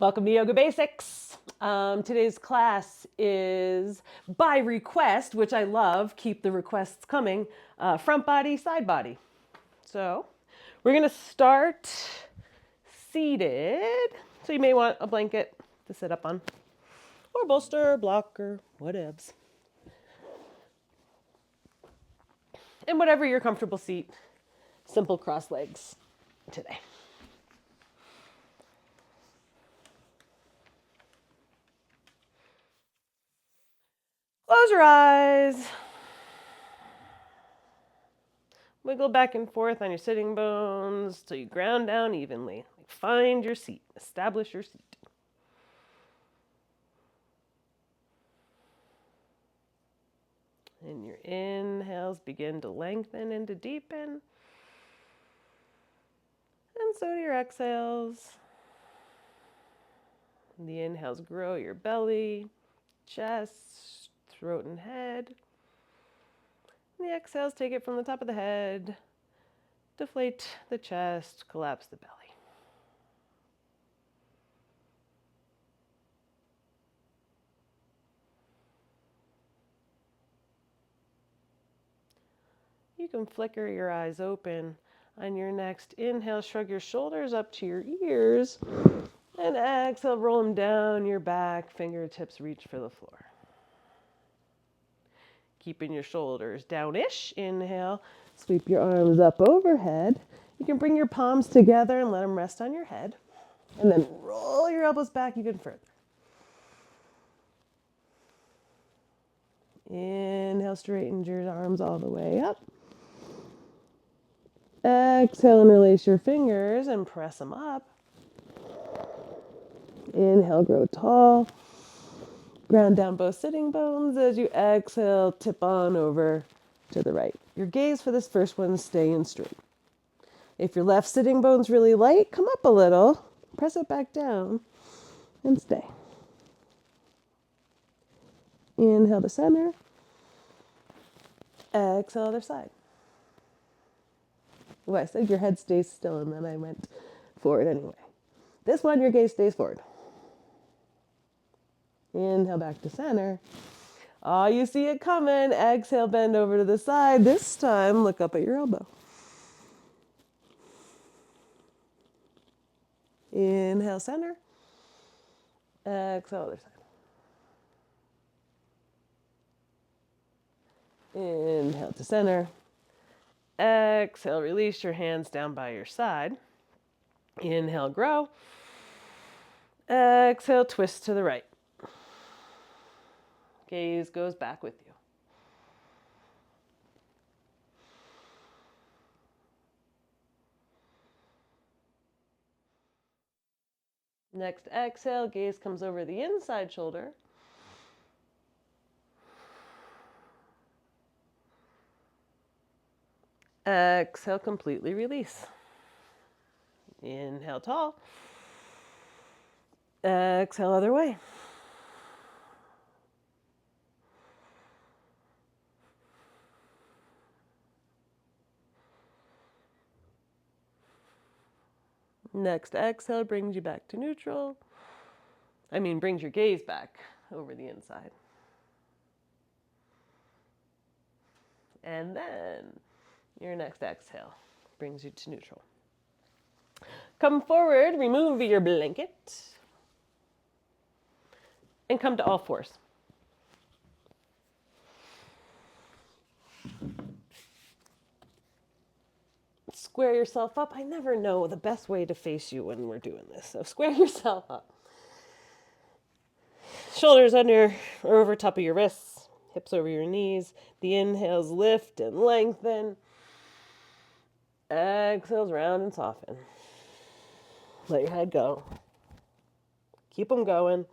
Welcome to Yoga Basics. Today's class is by request, which I love. Keep the requests coming. Front body, side body. So we're going to start seated. So you may want a blanket to sit up on, or bolster, blocker, whatevs. And whatever your comfortable seat, simple cross legs today. Close your eyes. Wiggle back and forth on your sitting bones till you ground down evenly. Find your seat. Establish your seat. And your inhales begin to lengthen and to deepen. And so do your exhales. And the inhales grow your belly, chest, throat, and head. And the exhales take it from the top of the head, deflate the chest, collapse the belly. You can flicker your eyes open. On your next inhale, shrug your shoulders up to your ears. And exhale, roll them down your back. Fingertips reach for the floor. Keeping your shoulders down-ish. Inhale, sweep your arms up overhead. You can bring your palms together and let them rest on your head. And then roll your elbows back even further. Inhale, straighten your arms all the way up. Exhale and release your fingers and press them up. Inhale, grow tall. Ground down both sitting bones. As you exhale, tip on over to the right. Your gaze for this first one, stay in straight. If your left sitting bone's really light, come up a little. Press it back down and stay. Inhale to center. Exhale, other side. Well, I said your head stays still, and then I went forward anyway. This one, your gaze stays forward. Inhale back to center. Oh, you see it coming. Exhale, bend over to the side. This time, look up at your elbow. Inhale, center. Exhale, other side. Inhale to center. Exhale, release your hands down by your side. Inhale, grow. Exhale, twist to the right. Gaze goes back with you. Next exhale, gaze comes over the inside shoulder. Exhale, completely release. Inhale, tall. Exhale, other way. Next exhale brings you back to neutral. Brings your gaze back over the inside. And then your next exhale brings you to neutral. Come forward, remove your blanket, and come to all fours. Square yourself up. I never know the best way to face you when we're doing this. So square yourself up. Shoulders under or over top of your wrists, hips over your knees. The inhales lift and lengthen. Exhales round and soften. Let your head go. Keep them going.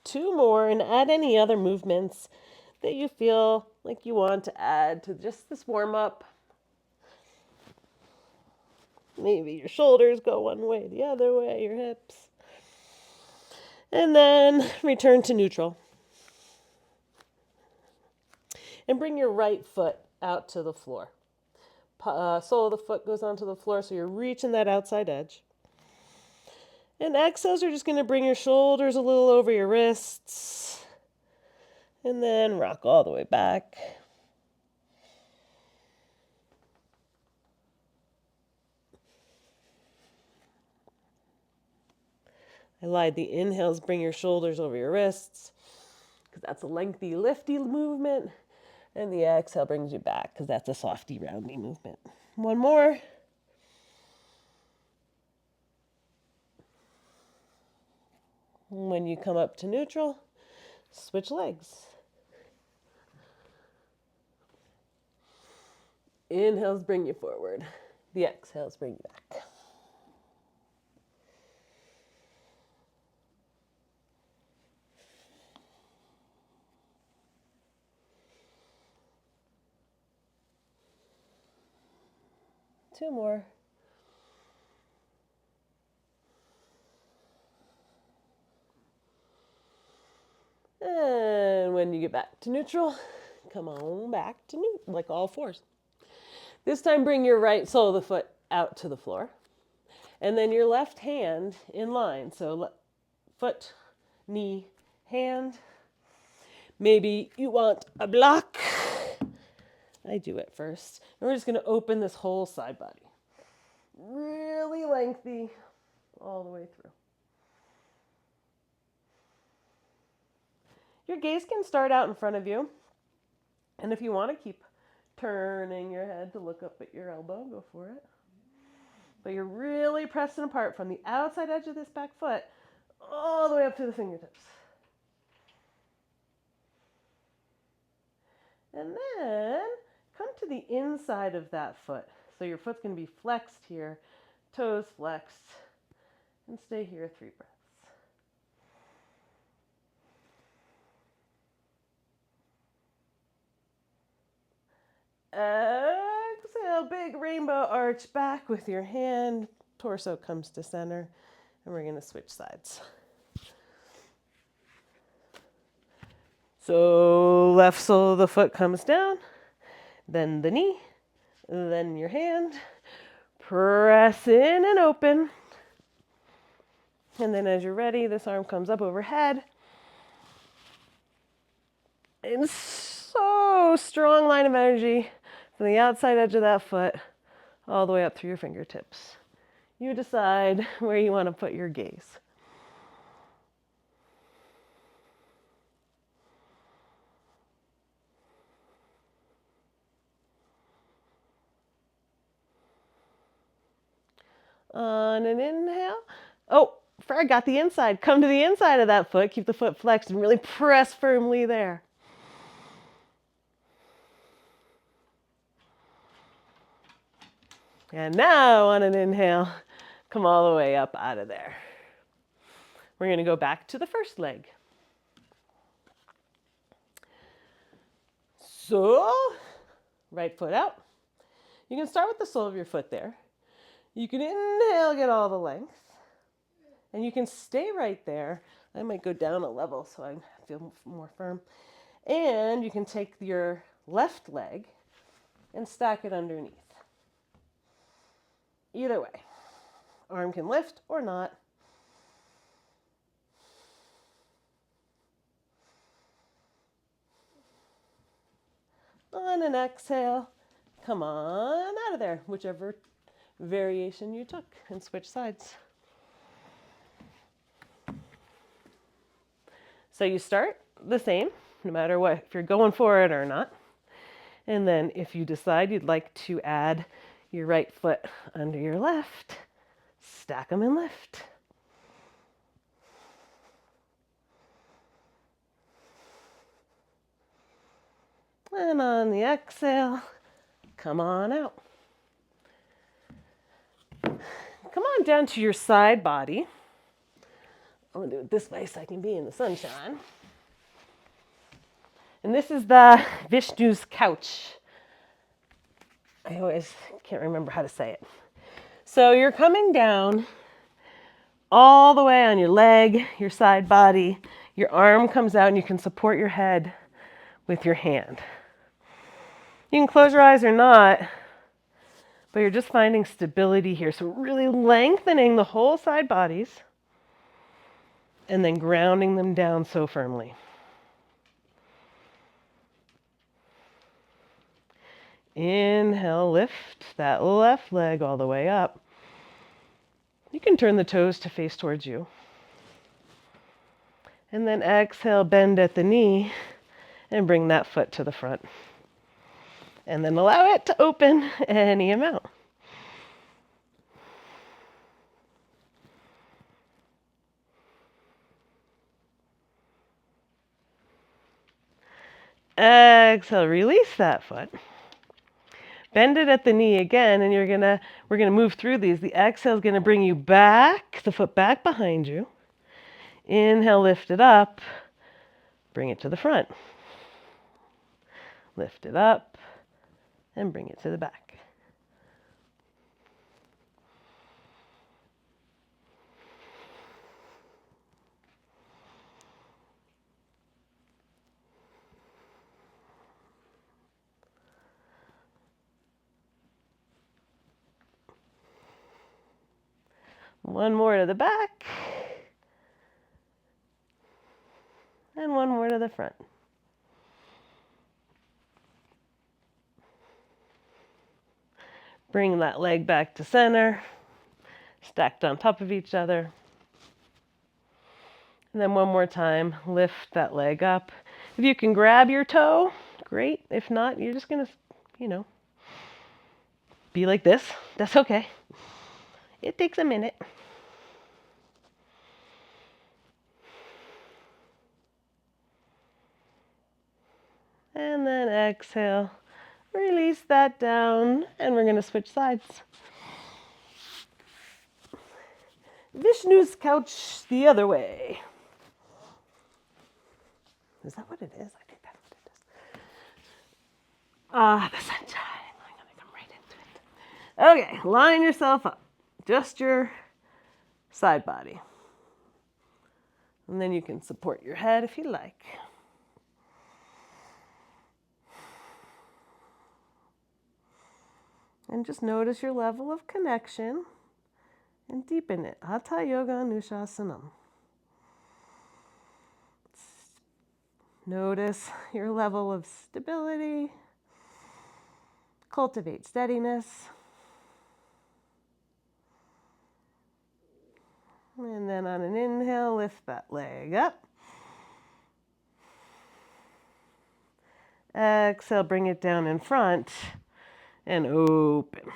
Two more, and add any other movements that you feel like you want to add to just this warm up. Maybe your shoulders go one way, the other way, your hips. And then return to neutral. And bring your right foot out to the floor. Sole of the foot goes onto the floor, so you're reaching that outside edge. And exhales, you're just going to bring your shoulders a little over your wrists. And then rock all the way back. I lied. The inhales, bring your shoulders over your wrists, because that's a lengthy, lifty movement. And the exhale brings you back, because that's a softy, roundy movement. One more. When you come up to neutral, switch legs. Inhales bring you forward. The exhales bring you back. Two more. And when you get back to neutral, come on back to neutral, like all fours. This time, bring your right sole of the foot out to the floor. And then your left hand in line. So foot, knee, hand. Maybe you want a block. I do it first. And we're just going to open this whole side body. Really lengthy all the way through. Your gaze can start out in front of you. And if you want to keep turning your head to look up at your elbow, go for it. But you're really pressing apart from the outside edge of this back foot all the way up to the fingertips. And then come to the inside of that foot. So your foot's going to be flexed here, toes flexed, and stay here 3 breaths. Exhale, big rainbow arch back with your hand. Torso comes to center, and we're going to switch sides. So left sole of the foot comes down, then the knee, then your hand. Press in and open. And then as you're ready, this arm comes up overhead. And so strong line of energy from the outside edge of that foot all the way up through your fingertips. You decide where you want to put your gaze. On an inhale. Oh, forgot the inside. Come to the inside of that foot. Keep the foot flexed and really press firmly there. And now on an inhale, come all the way up out of there. We're going to go back to the first leg. So, right foot out. You can start with the sole of your foot there. You can inhale, get all the length. And you can stay right there. I might go down a level so I feel more firm. And you can take your left leg and stack it underneath. Either way. Arm can lift or not. On an exhale, come on out of there, whichever variation you took, and switch sides. So you start the same, no matter what, if you're going for it or not. And then if you decide you'd like to add your right foot under your left, stack them and lift. And on the exhale, come on out. Come on down to your side body. I'm gonna do it this way so I can be in the sunshine. And this is the Vishnu's couch. I always can't remember how to say it. So you're coming down all the way on your leg, your side body. Your arm comes out and you can support your head with your hand. You can close your eyes or not, but you're just finding stability here. So really lengthening the whole side bodies and then grounding them down so firmly. Inhale, lift that left leg all the way up. You can turn the toes to face towards you. And then exhale, bend at the knee and bring that foot to the front. And then allow it to open any amount. Exhale, release that foot. Bend it at the knee again, and we're gonna move through these. The exhale is gonna bring you back, the foot back behind you. Inhale, lift it up, bring it to the front. Lift it up, and bring it to the back. One more to the back. And one more to the front. Bring that leg back to center, stacked on top of each other. And then one more time, lift that leg up. If you can grab your toe, great. If not, you're just gonna, be like this. That's okay. It takes a minute. And then exhale, release that down, and we're gonna switch sides. Vishnu's couch the other way. Is that what it is? I think that's what it is. The sunshine. I'm gonna come right into it. Okay, line yourself up. Just your side body. And then you can support your head if you like. And just notice your level of connection and deepen it. Hatha Yoga Anushasanam. Notice your level of stability. Cultivate steadiness. And then on an inhale, lift that leg up. Exhale, bring it down in front and open.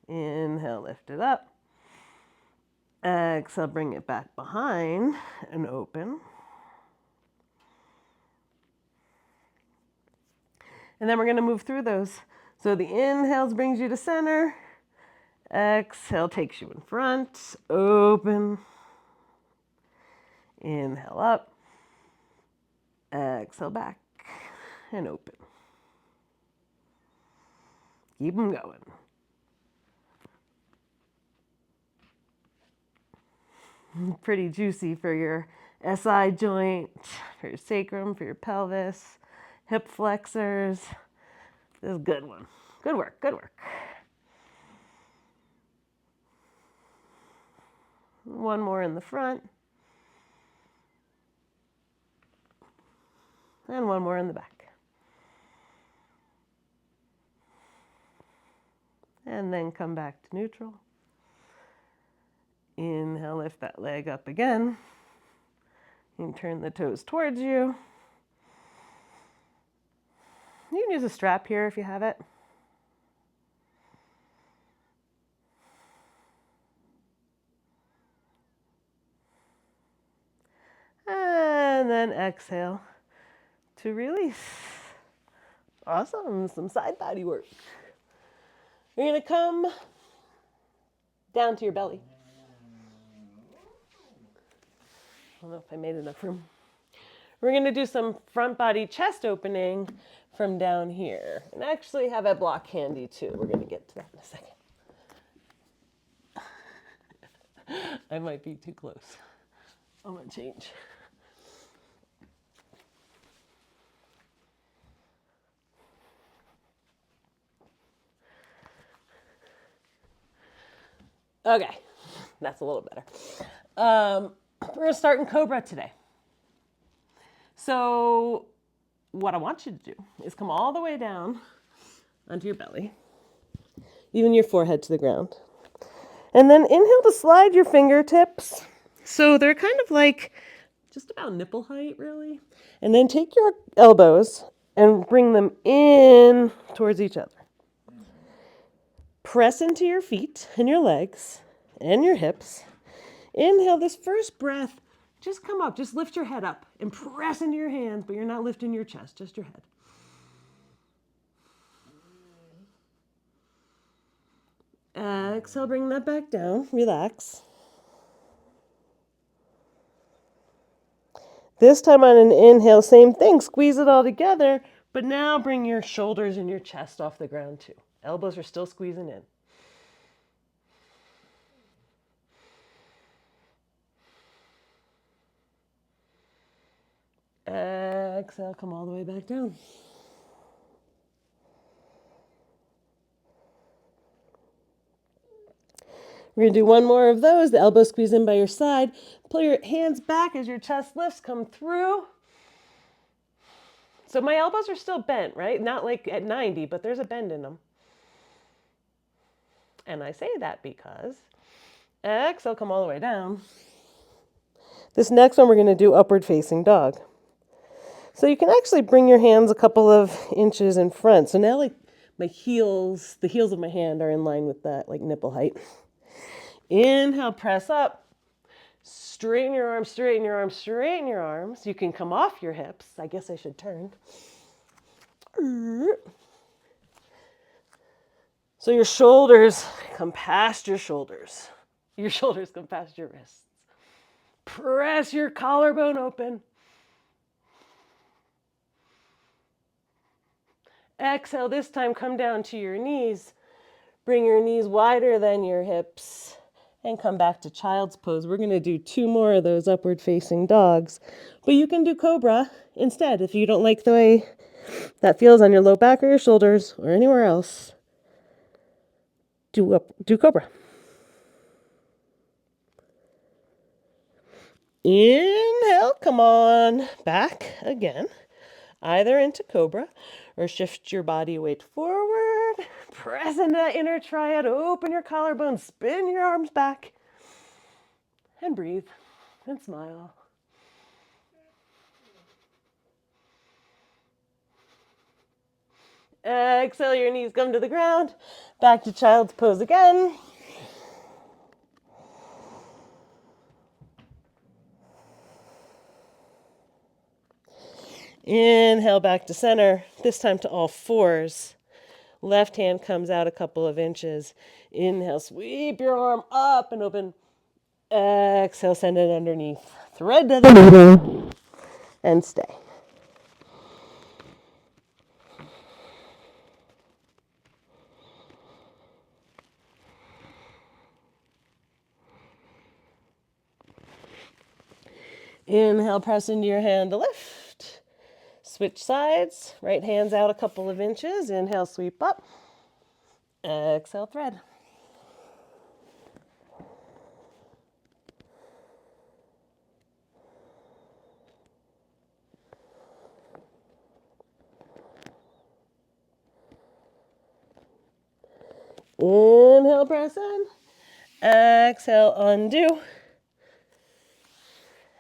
Inhale, lift it up. Exhale, bring it back behind and open. And then we're going to move through those. So the inhales brings you to center. Exhale takes you in front, open. Inhale up. Exhale back and open. Keep them going. Pretty juicy for your SI joint, for your sacrum, for your pelvis, hip flexors. This is a good one. Good work, good work. One more in the front. And one more in the back. And then come back to neutral. Inhale, lift that leg up again. You can turn the toes towards you. You can use a strap here if you have it. And then exhale to release. Awesome, some side body work. You're gonna come down to your belly. I don't know if I made enough room. We're going to do some front body chest opening from down here. And actually have a block handy too. We're going to get to that in a second. I might be too close. I'm going to change. Okay, that's a little better. We're going to start in Cobra today. So what I want you to do is come all the way down onto your belly, even your forehead to the ground. And then inhale to slide your fingertips. So they're kind of like just about nipple height, really. And then take your elbows and bring them in towards each other. Press into your feet and your legs and your hips. Inhale this first breath. Just come up, just lift your head up and press into your hands, but you're not lifting your chest, just your head. Exhale, bring that back down, relax. This time on an inhale, same thing, squeeze it all together, but now bring your shoulders and your chest off the ground too. Elbows are still squeezing in. Exhale, come all the way back down. We're going to do one more of those. The elbows squeeze in by your side. Pull your hands back as your chest lifts, come through. So my elbows are still bent, right? Not like at 90, but there's a bend in them. And I say that because exhale, come all the way down. This next one we're going to do upward facing dog. So you can actually bring your hands a couple of inches in front. So now like my heels, the heels of my hand are in line with that like nipple height. Inhale, press up. Straighten your arms, straighten your arms, straighten your arms. You can come off your hips. I guess I should turn. So your shoulders come past your shoulders. Your shoulders come past your wrists. Press your collarbone open. Exhale, this time come down to your knees. Bring your knees wider than your hips and come back to child's pose. We're going to do 2 more of those upward facing dogs, but you can do Cobra instead if you don't like the way that feels on your low back or your shoulders or anywhere else. Do Cobra. Inhale, come on back again, either into Cobra or shift your body weight forward. Press into that inner triad, open your collarbone, spin your arms back, and breathe and smile. Exhale, your knees come to the ground, back to child's pose again. Inhale back to center, this time to all fours. Left hand comes out a couple of inches. Inhale, sweep your arm up and open. Exhale, send it underneath. Thread to the middle and stay. Inhale, press into your hand to lift. Switch sides. Right hand's out a couple of inches. Inhale, sweep up. Exhale, thread. Inhale, press in. Exhale, undo.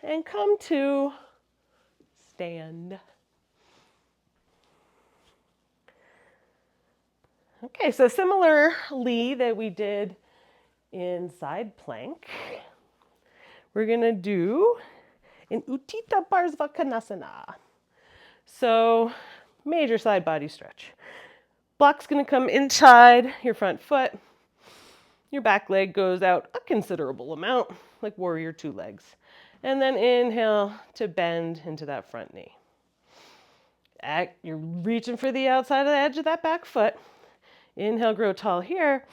And come to stand. Okay, so similarly that we did in side plank, we're gonna do an Utthita Parsvakonasana. So major side body stretch. Block's gonna come inside your front foot. Your back leg goes out a considerable amount, like warrior 2 legs. And then inhale to bend into that front knee. You're reaching for the outside of the edge of that back foot. Inhale, grow tall here.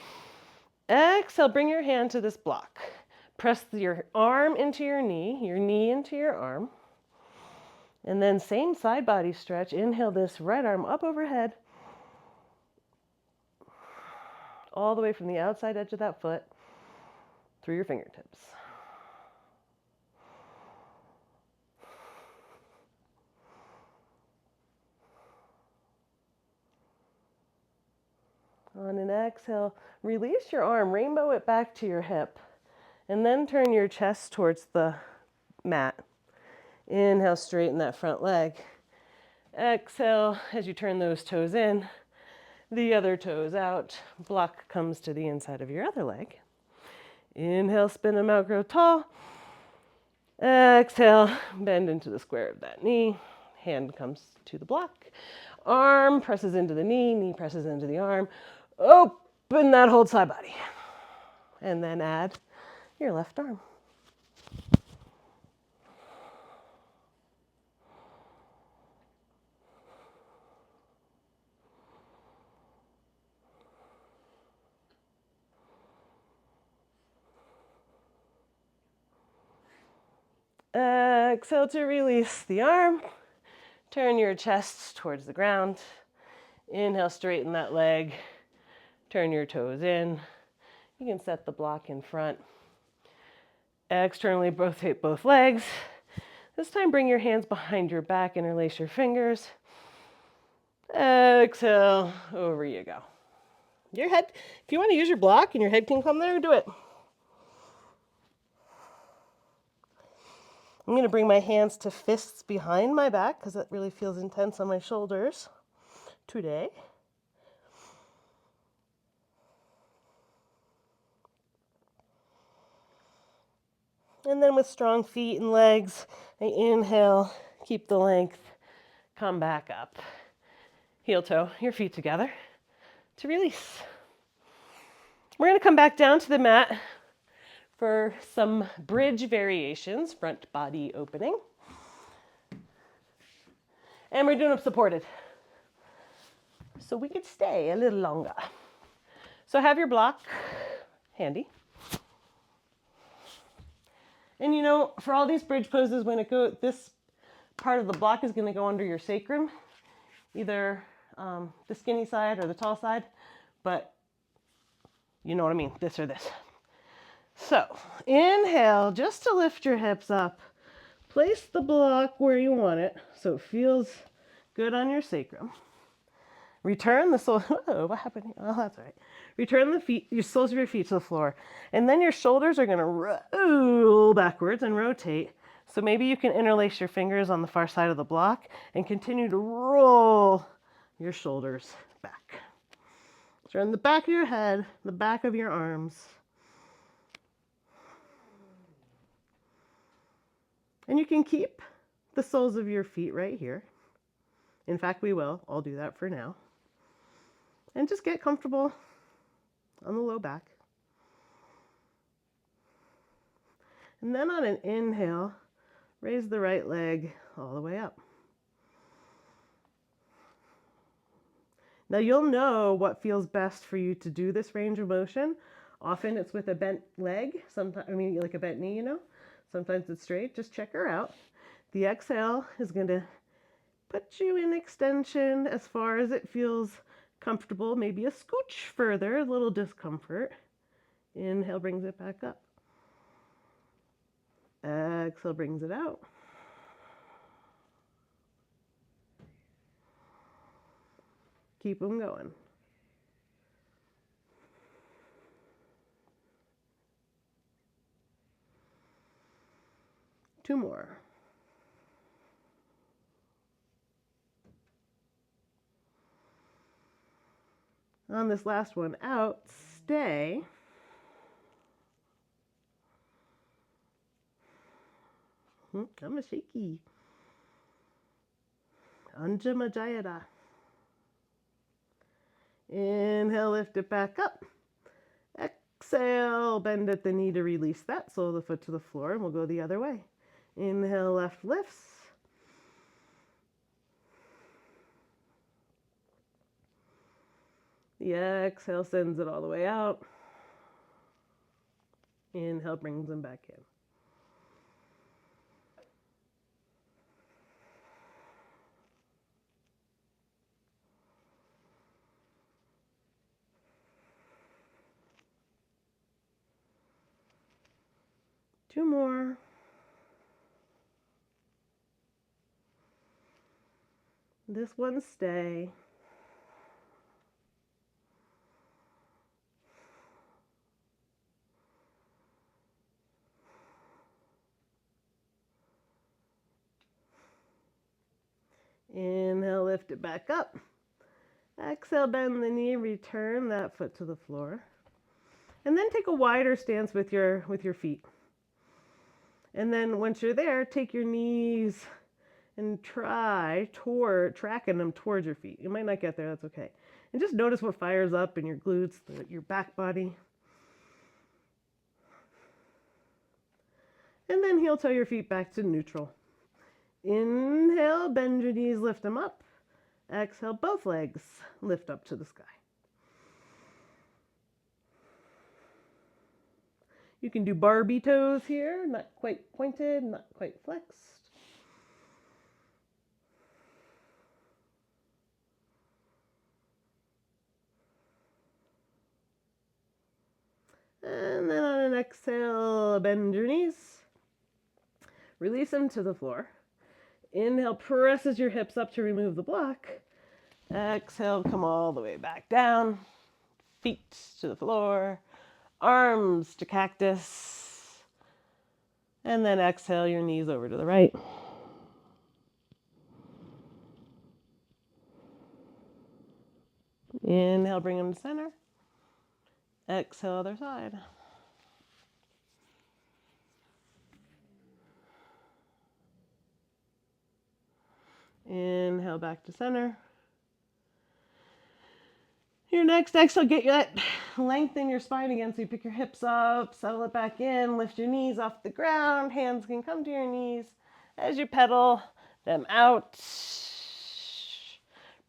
Exhale, bring your hand to this block. Press your arm into your knee into your arm. And then same side body stretch. Inhale this right arm up overhead. All the way from the outside edge of that foot through your fingertips. On an exhale, release your arm, rainbow it back to your hip, and then turn your chest towards the mat. Inhale, straighten that front leg. Exhale, as you turn those toes in, the other toes out. Block comes to the inside of your other leg. Inhale, spin them out, grow tall. Exhale, bend into the square of that knee. Hand comes to the block. Arm presses into the knee presses into the arm. Open that whole side body. And then add your left arm. Exhale to release the arm. Turn your chest towards the ground. Inhale, straighten that leg. Turn your toes in. You can set the block in front. Externally rotate both legs. This time bring your hands behind your back, interlace your fingers. Exhale, over you go. Your head, if you want to use your block and your head can come there, do it. I'm going to bring my hands to fists behind my back because that really feels intense on my shoulders today. And then with strong feet and legs, I inhale, keep the length, come back up. Heel toe, your feet together to release. We're going to come back down to the mat for some bridge variations, front body opening. And we're doing them supported. So we could stay a little longer. So have your block handy. And you know, for all these bridge poses, when this part of the block is going to go under your sacrum, either the skinny side or the tall side, but you know what I mean, this or this. So inhale, just to lift your hips up. Place the block where you want it so it feels good on your sacrum. Return the soles. Oh, what happened here? Oh, that's all right. Return the feet, your soles of your feet to the floor. And then your shoulders are going to roll backwards and rotate. So maybe you can interlace your fingers on the far side of the block and continue to roll your shoulders back. Turn the back of your head, the back of your arms. And you can keep the soles of your feet right here. In fact, we will. I'll do that for now. And just get comfortable on the low back. And then on an inhale, raise the right leg all the way up. Now you'll know what feels best for you to do this range of motion. Often it's with a bent leg, sometimes, like a bent knee, you know. Sometimes it's straight. Just check her out. The exhale is going to put you in extension as far as it feels comfortable, maybe a scooch further, a little discomfort. Inhale brings it back up. Exhale brings it out. Keep them going. Two more. On this last one out, stay. I'm a shaky. Anjama Jayada. Inhale, lift it back up. Exhale, bend at the knee to release that sole of the foot to the floor, and we'll go the other way. Inhale, left lifts. The exhale sends it all the way out. Inhale brings them back in. Two more. This one stay. Inhale, lift it back up. Exhale, bend the knee, return that foot to the floor. And then take a wider stance with your feet. And then once you're there, take your knees and try tracking them towards your feet. You might not get there, that's okay. And just notice what fires up in your glutes, your back body. And then heel toe your feet back to neutral. Inhale, bend your knees, lift them up. Exhale, both legs lift up to the sky. You can do Barbie toes here, not quite pointed, not quite flexed. And then on an exhale, bend your knees. Release them to the floor. Inhale, presses your hips up to remove the block. Exhale, come all the way back down. Feet to the floor. Arms to cactus. And then exhale your knees over to the right. Inhale, bring them to center. Exhale, other side. Inhale, back to center. Your next exhale, get that length in your spine again. So you pick your hips up, settle it back in, lift your knees off the ground. Hands can come to your knees as you pedal them out.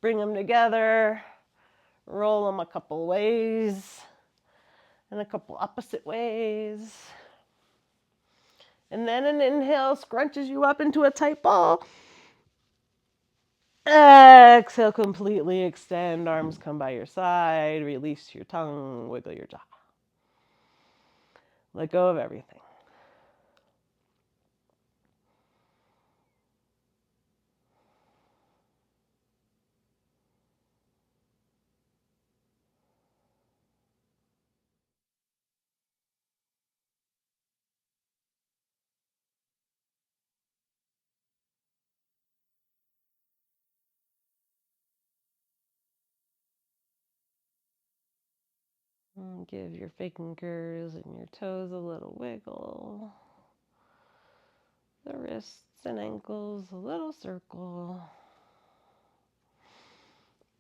Bring them together. Roll them a couple ways and a couple opposite ways. And then an inhale scrunches you up into a tight ball. Exhale, completely extend. Arms come by your side. Release your tongue. Wiggle your jaw. Let go of everything. And give your fingers and your toes a little wiggle. The wrists and ankles a little circle.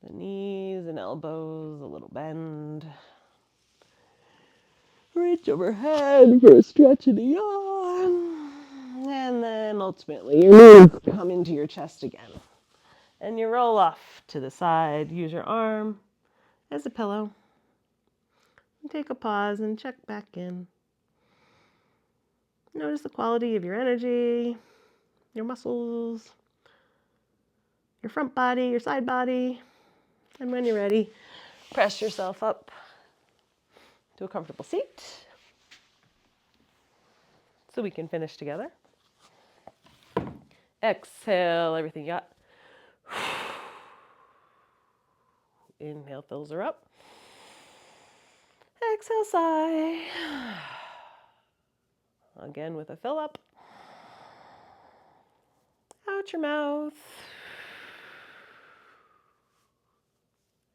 The knees and elbows a little bend. Reach overhead for a stretch and a yawn. And then ultimately your knees come into your chest again. And you roll off to the side. Use your arm as a pillow. And take a pause and check back in. Notice the quality of your energy, your muscles, your front body, your side body. And when you're ready, press yourself up to a comfortable seat so we can finish together. Exhale everything you got. Inhale fills her up. Exhale, sigh. Again with a fill up. Out your mouth.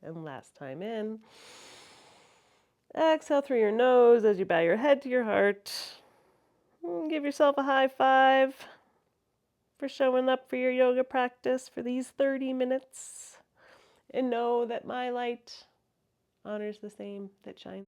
And last time in. Exhale through your nose as you bow your head to your heart. And give yourself a high five for showing up for your yoga practice for these 30 minutes. And know that my light honors the same that shines.